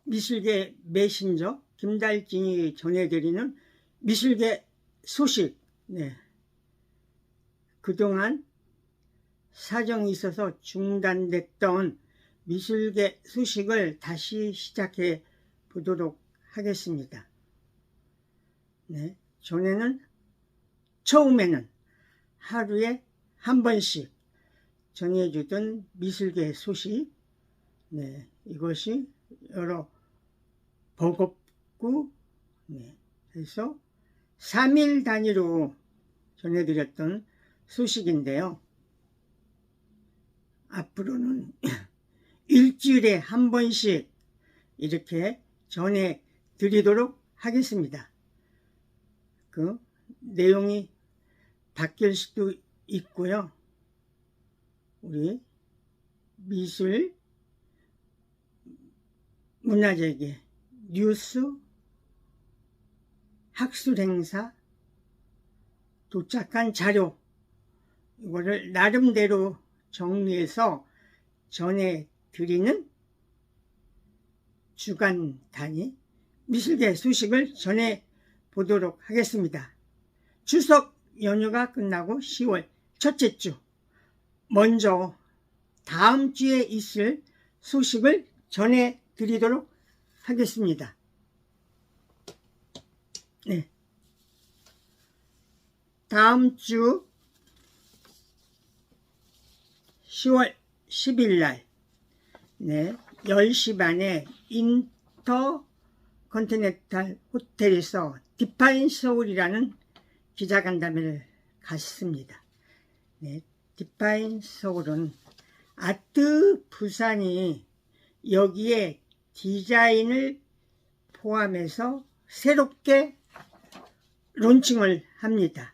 미술계 메신저 김달진이 전해드리는 미술계 소식. 네. 그동안 사정이 있어서 중단됐던 미술계 소식을 다시 시작해 보도록 하겠습니다. 네. 전에는 처음에는 하루에 한 번씩 전해주던 미술계 소식, 네, 이것이 여러 버겁고, 네, 그래서 3일 단위로 전해드렸던 소식인데요. 앞으로는 일주일에 한 번씩 이렇게 전해드리도록 하겠습니다. 그 내용이 바뀔 수도 있고요. 우리 미술 문화재계 뉴스 학술 행사 도착한 자료 이거를 나름대로 정리해서 전해드리는 주간 단위 미술계 소식을 전해보도록 하겠습니다. 추석 연휴가 끝나고 10월 첫째 주, 먼저 다음 주에 있을 소식을 전해드리도록 하겠습니다. 네. 다음 주 10월 10일 날, 네, 10시 반에 인터컨티넨탈 호텔에서 디파인 서울이라는 기자간담회를 갖습니다. 네, 디파인 서울은 아트 부산이 여기에 디자인을 포함해서 새롭게 론칭을 합니다.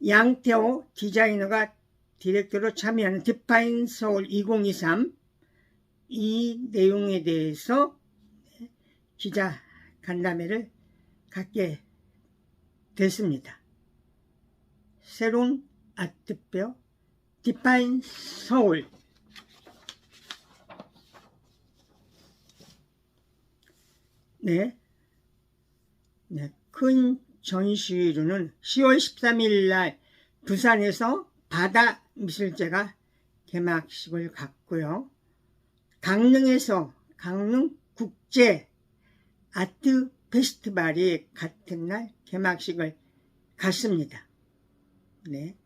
양태호 디자이너가 디렉터로 참여하는 디파인 서울 2023 이 내용에 대해서 기자 간담회를 갖게 됐습니다. 새로운 아트페어 디파인 서울, 네, 큰 전시회로는 10월 13일 날 부산에서 바다미술제가 개막식을 갖고요. 강릉에서 강릉국제 아트 페스티벌이 같은 날 개막식을 갖습니다. 네.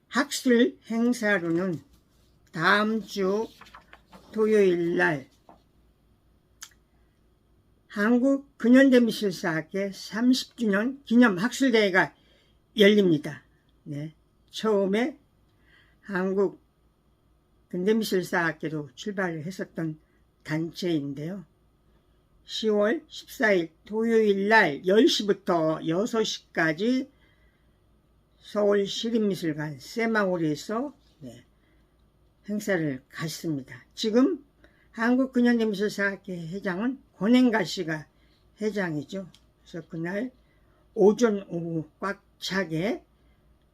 학술 행사로는 다음 주 토요일 날 한국 근현대미술사학회 30주년 기념 학술대회가 열립니다. 네. 처음에 한국 근대미술사학회로 출발을 했었던 단체인데요. 10월 14일 토요일 날 10시부터 6시까지 서울시립미술관 세마홀에서 행사를 갖습니다. 지금 한국근현대미술사학회 회장은 권행가 씨가 회장이죠. 그래서 그날 오전 오후 꽉 차게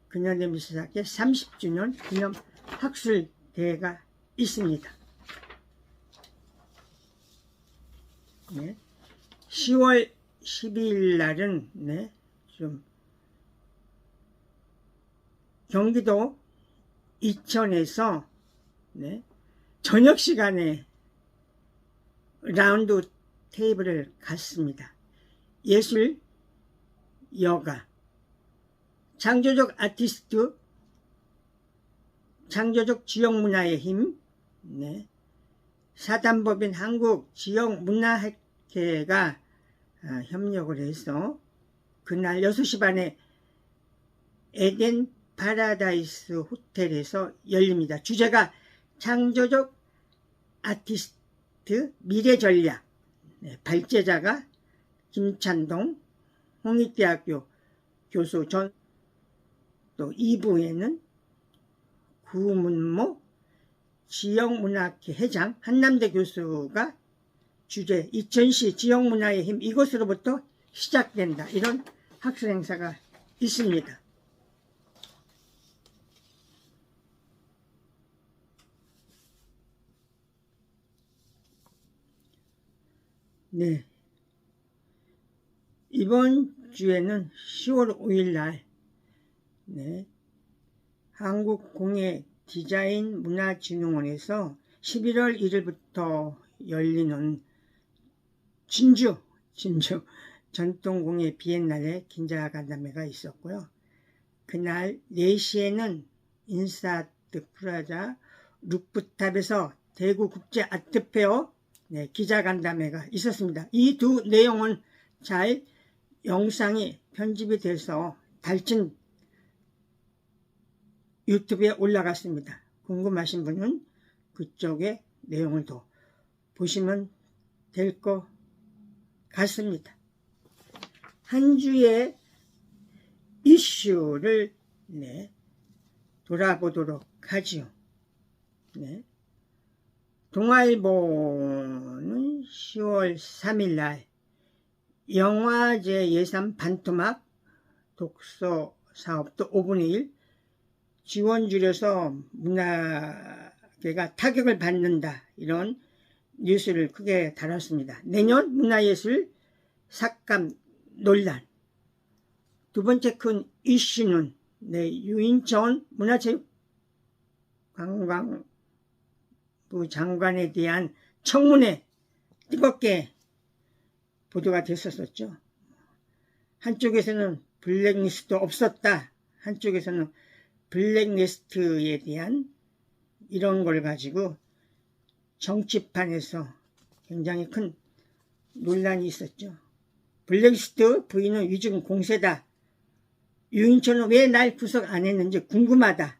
근현대미술사학회 30주년 기념 학술대회가 있습니다. 네. 10월 12일 날은 좀 경기도 이천에서 저녁 시간에 라운드 테이블을 갖습니다. 예술, 여가, 창조적 아티스트, 창조적 지역문화의 힘, 사단법인 한국지역문화학회가 협력을 해서 그날 6시 반에 에덴 파라다이스 호텔에서 열립니다. 주제가 창조적 아티스트 미래 전략, 발제자가 김찬동 홍익대학교 교수 전, 또 2부에는 구문모 지역문화학회 회장 한남대 교수가 주제 2000시 지역문화의 힘 이것으로부터 시작된다. 이런 학술 행사가 있습니다. 네. 이번 주에는 10월 5일 날, 네. 한국공예디자인문화진흥원에서 11월 1일부터 열리는 진주 전통공예 비엔날레 긴자간담회가 있었고요. 그날 4시에는 인사아트 프라자 루프탑에서 대구국제아트페어 기자간담회가 있었습니다. 이 두 내용은 잘 영상이 편집이 돼서 달친 유튜브에 올라갔습니다. 궁금하신 분은 그쪽에 내용을 더 보시면 될 것 같습니다. 한 주의 이슈를 돌아보도록 하지요. 동아일보는 10월 3일 날 영화제 예산 반토막 독서 사업도 5분의 1 지원 줄여서 문화계가 타격을 받는다, 이런 뉴스를 크게 달았습니다. 내년 문화예술 삭감 논란. 두 번째 큰 이슈는 유인천 문화체육관광부 장관에 대한 청문회 뜨겁게 보도가 됐었죠. 한쪽에서는 블랙리스트 없었다, 한쪽에서는 블랙리스트에 대한 이런 걸 가지고 정치판에서 굉장히 큰 논란이 있었죠. 블랙리스트 부인은 위증 공세다, 유인천은 왜 날 구속 안 했는지 궁금하다,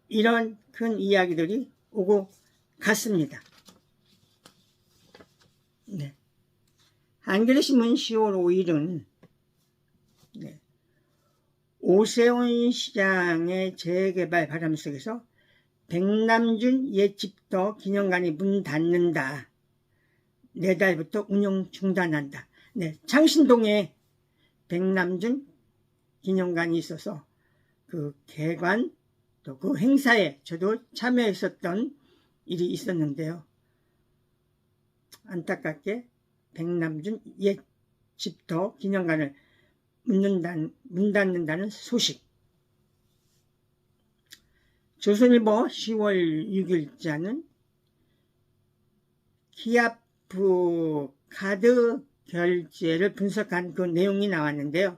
이런 큰 이야기들이 오고 갔습니다. 한겨레신문 10월 5일은 오세훈 시장의 재개발 바람 속에서 백남준 옛 집터 기념관이 문 닫는다, 내달부터 운영 중단한다. 창신동에 백남준 기념관이 있어서 그 개관 또 그 행사에 저도 참여했었던 일이 있었는데요. 안타깝게 백남준 옛 집터 기념관을 문 닫는다는 소식. 조선일보 10월 6일자는 키아프 카드 결제를 분석한 그 내용이 나왔는데요.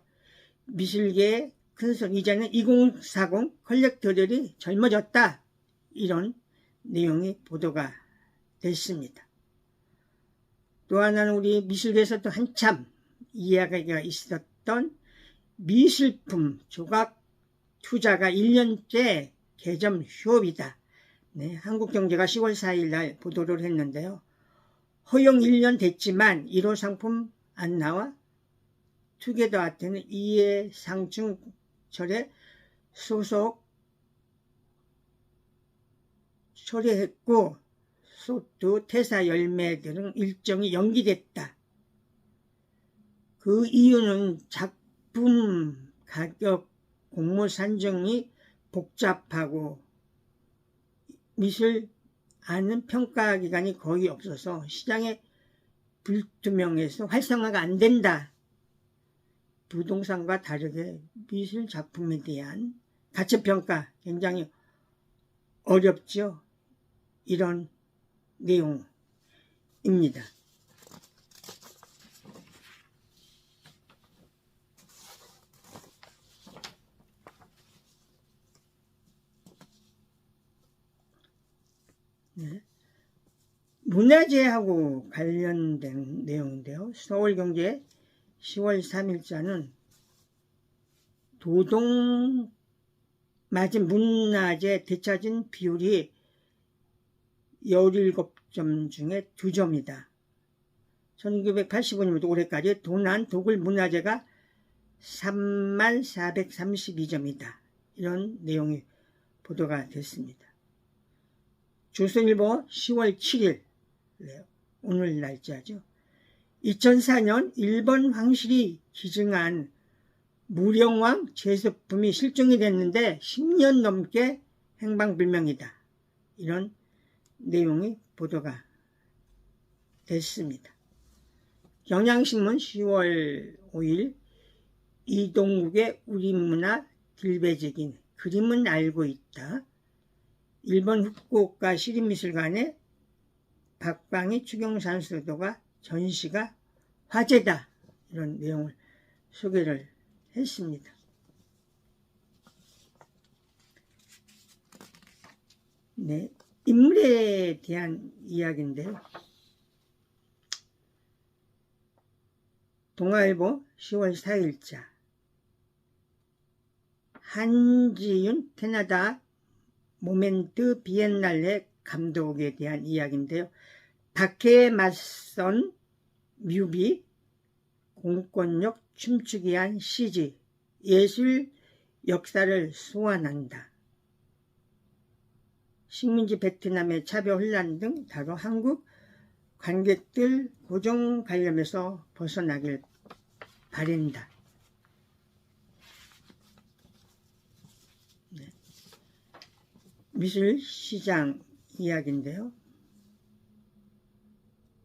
미술계의 큰손, 이제는 2040 컬렉터들이 젊어졌다, 이런 내용이 보도가 됐습니다. 또 하나는 우리 미술계에서도 한참 이야기가 있었던 미술품 조각 투자가 1년째 개점 휴업이다. 한국경제가 10월 4일 날 보도를 했는데요. 허용 1년 됐지만 1호 상품 안 나와 투게더 아트는 이해상충철에 소속 처리했고 소뚜 퇴사 열매 등 일정이 연기됐다. 그 이유는 작품 가격 공모 산정이 복잡하고 미술 아는 평가 기관이 거의 없어서 시장에 불투명해서 활성화가 안 된다. 부동산과 다르게 미술 작품에 대한 가치평가 굉장히 어렵죠. 이런 내용입니다. 문화재하고 관련된 내용인데요. 서울경제 10월 3일자는 도동 맞은 문화재 되찾은 비율이 17점 중에 2점이다. 1985년부터 올해까지 도난 도굴 문화재가 3432점이다. 이런 내용이 보도가 됐습니다. 조선일보 10월 7일, 오늘 날짜죠. 2004년 일본 황실이 기증한 무령왕 제수품이 실종이 됐는데 10년 넘게 행방불명이다. 이런 내용이 보도가 됐습니다. 경향신문 10월 5일 이동국의 우리 문화 들배지긴 그림은 알고 있다. 일본 후쿠오카 시립미술관의 박방희 추경산수도가 전시가 화제다. 이런 내용을 소개를 했습니다. 네, 인물에 대한 이야기인데요. 동아일보 10월 4일자 한지윤 캐나다 모멘트 비엔날레 감독에 대한 이야기인데요. 박해에 맞선 뮤비, 공권력 춤추기 한 CG, 예술 역사를 소환한다. 식민지 베트남의 차별 혼란 등 다뤄 한국 관객들 고정 관념에서 벗어나길 바란다. 네. 미술시장 이야기인데요.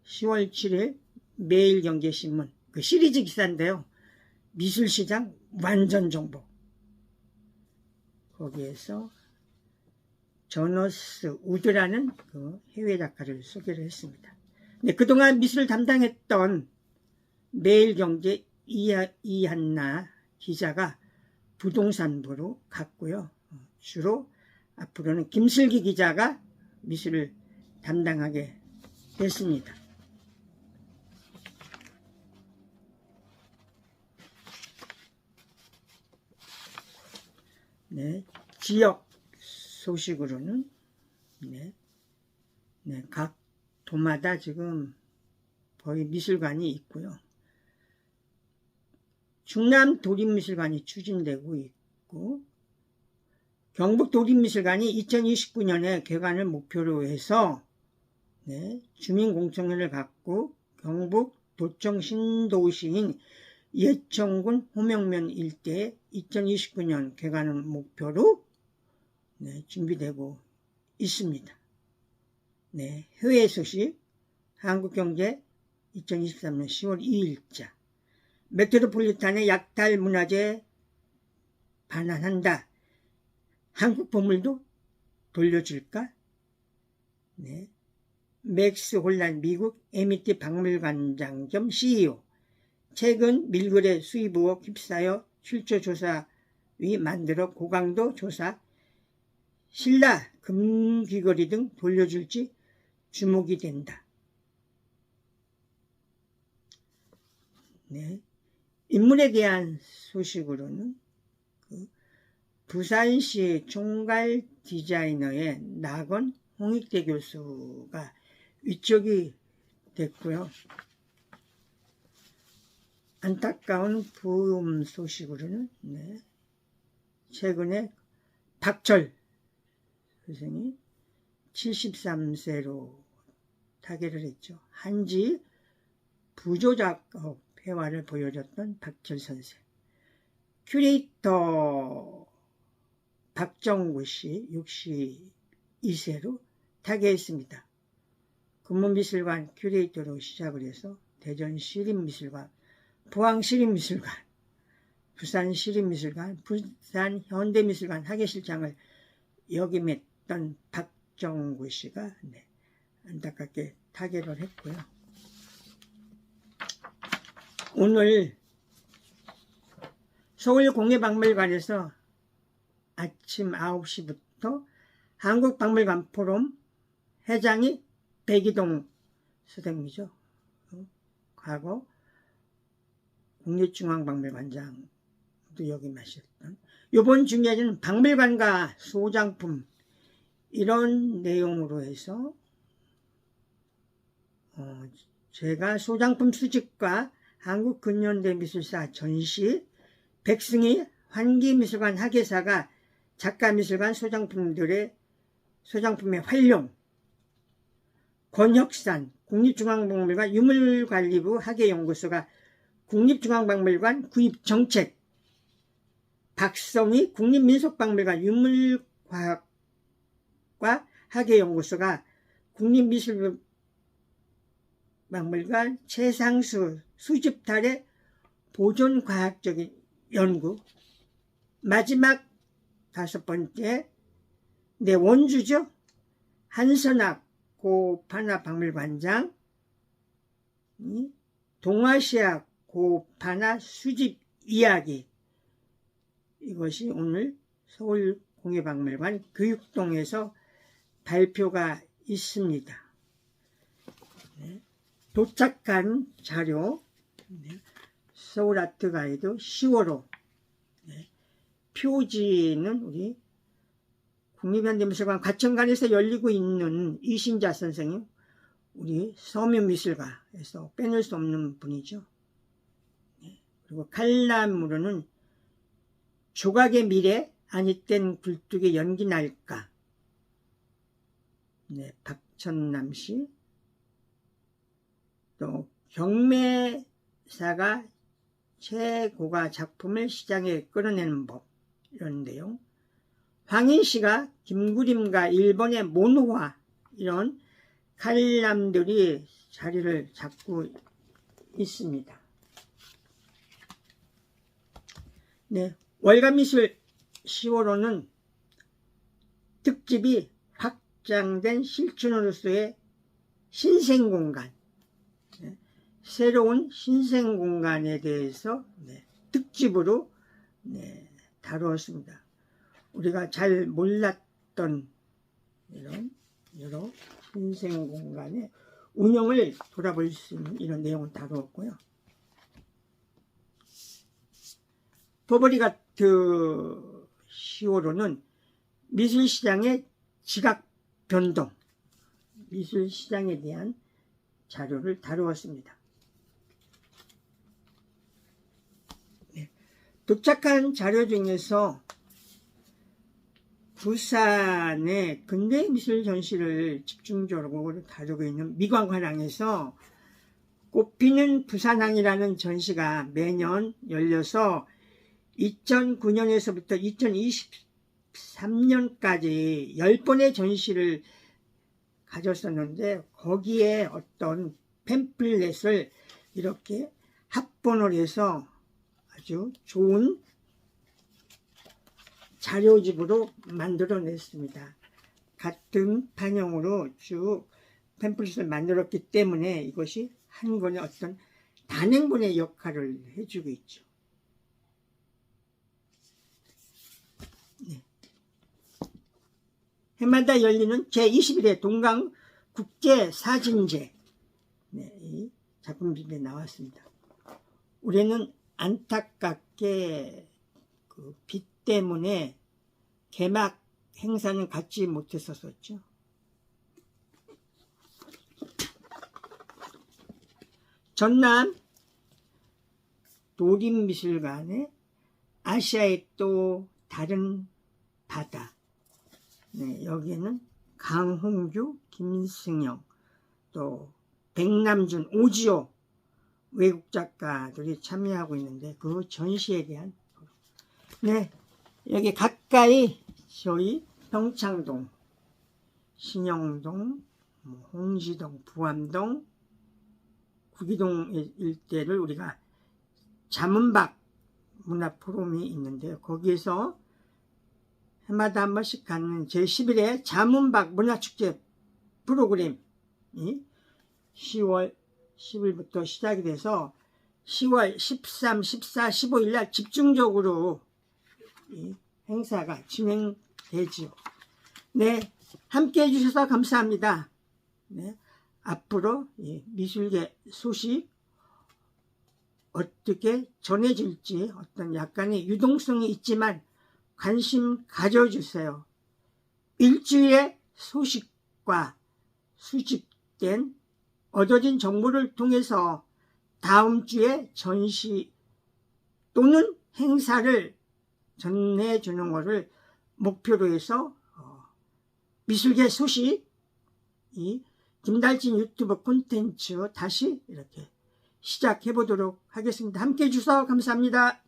10월 7일 매일경제신문 그 시리즈 기사인데요. 미술시장 완전 정보. 거기에서 저너스 우드라는 그 해외 작가를 소개를 했습니다. 네, 그동안 미술을 담당했던 매일경제 이한나 기자가 부동산부로 갔고요. 주로 앞으로는 김슬기 기자가 미술을 담당하게 됐습니다. 네, 지역 소식으로는 각 도마다 지금 거의 미술관이 있고요. 충남 도립미술관이 추진되고 있고, 경북 도립미술관이 2029년에 개관을 목표로 해서 주민공청회를 갖고 경북 도청 신도시인 예천군 호명면 일대에 2029년 개관을 목표로 준비되고 있습니다. 해외 소식 한국경제 2023년 10월 2일자 메트로폴리탄의 약탈 문화재 반환한다. 한국 보물도 돌려줄까? 맥스 홀란 미국 MIT 박물관장 겸 CEO 최근 밀거래 수입 의혹 휩싸여 출처조사위 만들어 고강도 조사 신라 금귀걸이 등 돌려줄지 주목이 된다. 인물에 대한 소식으로는 부산시 총괄 디자이너의 낙원 홍익대 교수가 위촉이 됐고요. 안타까운 부음 소식으로는 최근에 박철 선생이 73세로 타계를 했죠. 한지 부조작업 회화를 보여줬던 박철 선생. 큐레이터 박정구 씨 62세로 타계했습니다. 금문미술관 큐레이터로 시작을 해서 대전시립미술관, 포항시립미술관, 부산시립미술관, 부산현대미술관 학예실장을 역임했던 박정구 씨가 안타깝게 타계를 했고요. 오늘 서울공예박물관에서 아침 9시부터 한국박물관 포럼 회장이 백이동 선생님이죠. 과거 국립중앙박물관장도 역임하셨던 이번 중요한 박물관과 소장품 이런 내용으로 해서 제가 소장품 수집과 한국근현대미술사 전시, 백승희 환기미술관 학예사가 작가미술관 소장품의 활용, 권혁산 국립중앙박물관 유물관리부 학예연구소가 국립중앙박물관 구입정책, 박성희 국립민속박물관 유물과학과 학예연구소가 국립미술박물관 최상수 수집탈의 보존과학적인 연구. 마지막 5번째, 내 원주죠. 한선학 고파나 박물관장, 동아시아 고파나 수집 이야기. 이것이 오늘 서울공예박물관 교육동에서 발표가 있습니다. 네. 도착한 자료, 네. 서울아트가이드 10월호. 네. 표지는 우리 국립현대미술관 과천관에서 열리고 있는 이신자 선생님, 우리 서묘미술가에서 빼놓을 수 없는 분이죠. 네. 그리고 칼럼으로는 조각의 미래, 아니땐 굴뚝의 연기 날까. 네, 박천남 씨. 또 경매사가 최고가 작품을 시장에 끌어내는 법, 이런 내용. 황인 씨가 김구림과 일본의 모노화, 이런 칼럼들이 자리를 잡고 있습니다. 네, 월간미술 10월호는 특집이 확장된 실춘으로서의 신생공간, 네, 새로운 신생공간에 대해서 특집으로 다루었습니다. 우리가 잘 몰랐던 이런 여러 신생공간의 운영을 돌아볼 수 있는 이런 내용을 다루었고요. 버버리가트 10월호는 미술시장의 지각 변동, 미술시장에 대한 자료를 다루었습니다. 네. 도착한 자료 중에서 부산의 근대미술 전시를 집중적으로 다루고 있는 미관관항에서 꽃피는 부산항이라는 전시가 매년 열려서 2009년에서부터 2023년까지 10번의 전시를 가졌었는데, 거기에 어떤 팸플렛을 이렇게 합본을 해서 아주 좋은 자료집으로 만들어냈습니다. 같은 판형으로 쭉 팸플렛을 만들었기 때문에 이것이 한 권의 어떤 단행본의 역할을 해주고 있죠. 네. 해마다 열리는 제21회 동강국제사진제, 이 작품집에 나왔습니다. 올해는 안타깝게 그 빛 때문에 개막 행사는 갖지 못했었죠. 전남 도림미술관의 아시아의 또 다른 바다, 여기에는 강홍규, 김승영, 또 백남준, 오지호 외국 작가들이 참여하고 있는데, 그 전시에 대한 여기 가까이 저희 평창동, 신영동, 홍지동, 부암동, 구기동 일대를 우리가 자문박 문화포럼이 있는데, 거기에서 해마다 한 번씩 갖는 제11회 자문박 문화축제 프로그램이 10월 10일부터 시작이 돼서 10월 13, 14, 15일 날 집중적으로 이 행사가 진행되지요. 네, 함께 해주셔서 감사합니다. 네, 앞으로 미술계 소식 어떻게 전해질지 어떤 약간의 유동성이 있지만 관심 가져주세요. 일주일의 소식과 수집된 얻어진 정보를 통해서 다음 주에 전시 또는 행사를 전해주는 것을 목표로 해서 미술계 소식, 이 김달진 유튜브 콘텐츠 다시 이렇게 시작해 보도록 하겠습니다. 함께 해주셔서 감사합니다.